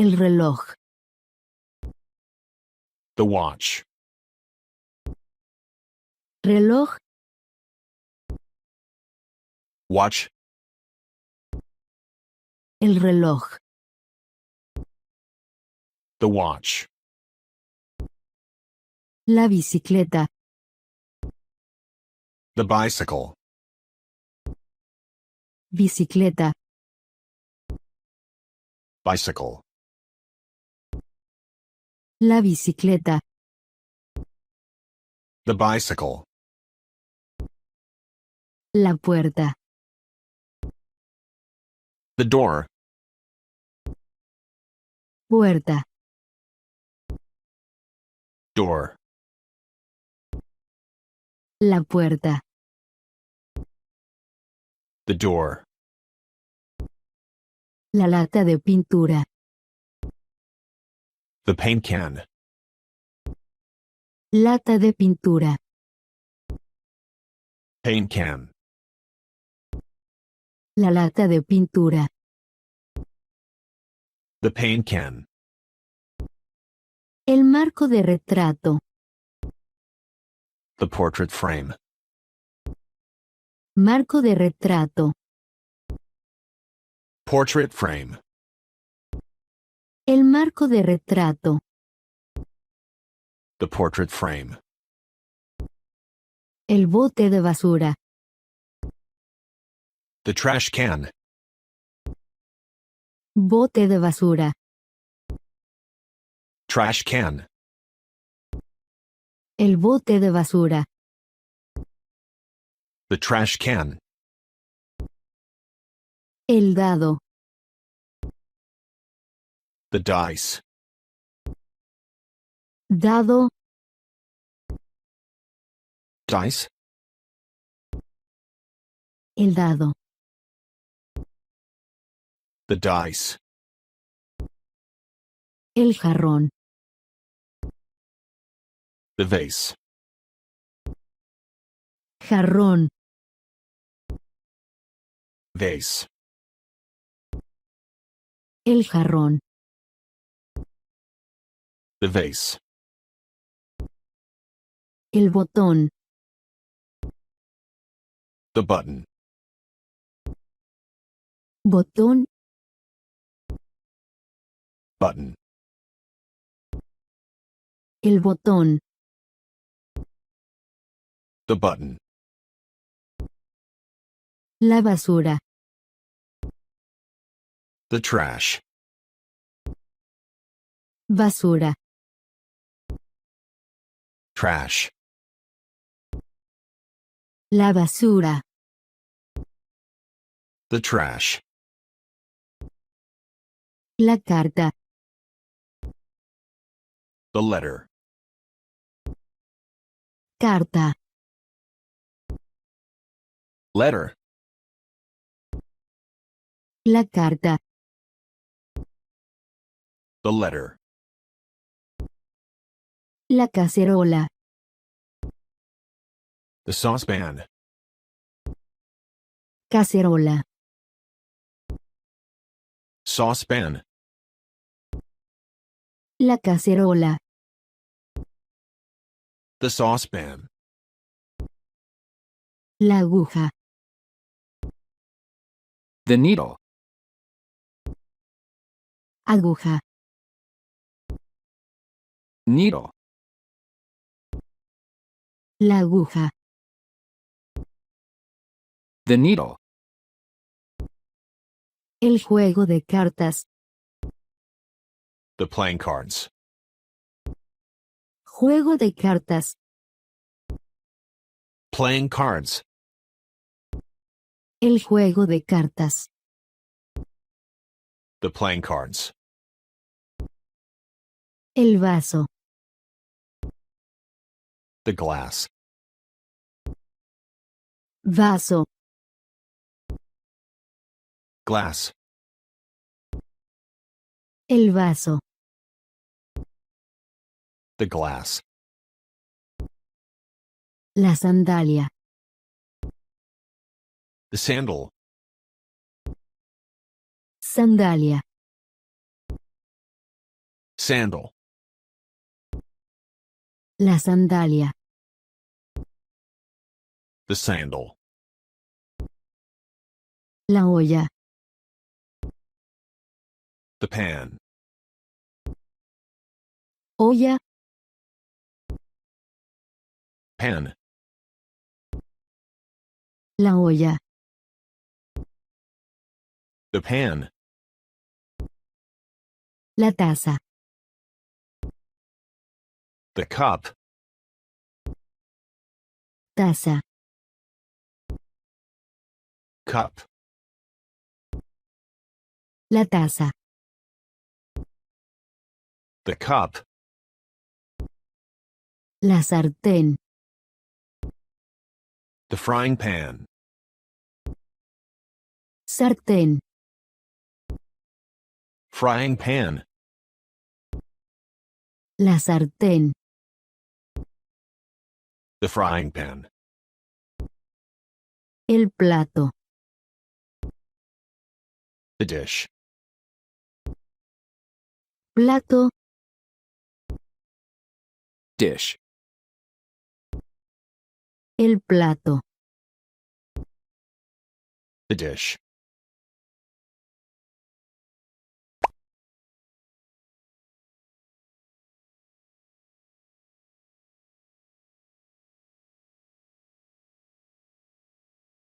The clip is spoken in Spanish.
El reloj. The watch. Reloj. Watch. El reloj. The watch. La bicicleta. The bicycle. Bicicleta. Bicycle. La bicicleta. The bicycle. La puerta. The door. Puerta. Door. La puerta. The door. La lata de pintura. The paint can. Lata de pintura. Paint can. La lata de pintura. The paint can. El marco de retrato. The portrait frame. Marco de retrato. Portrait frame. El marco de retrato. The portrait frame. El bote de basura. The trash can. Bote de basura. Trash can. El bote de basura. The trash can. El dado. The dice. Dado. Dice. El dado. The dice. El jarrón. The vase. Jarrón. Vase. El jarrón. The vase. El botón. The button. Botón. Button. El botón. The button. La basura. The trash. Basura. Trash. La basura. The trash. La carta. The letter. Carta. Letter. La carta. The letter. La cacerola. The saucepan. Cacerola. Saucepan. La cacerola. The saucepan. La aguja. The needle. Aguja. Needle. La aguja. The needle. El juego de cartas. The playing cards. Juego de cartas. Playing cards. El juego de cartas. The playing cards. El vaso. The glass. Vaso. Glass. El vaso. The glass. La sandalia. The sandal. Sandalia. Sandal. La sandalia. The sandal. La olla. The pan. Olla. Pan. La olla. The pan. La taza. The cup. Taza. Cup. La taza. The cup. La sartén. The frying pan. Sartén. Frying pan. La sartén. The frying pan. El plato. The dish. Plato. Dish. El plato. The dish.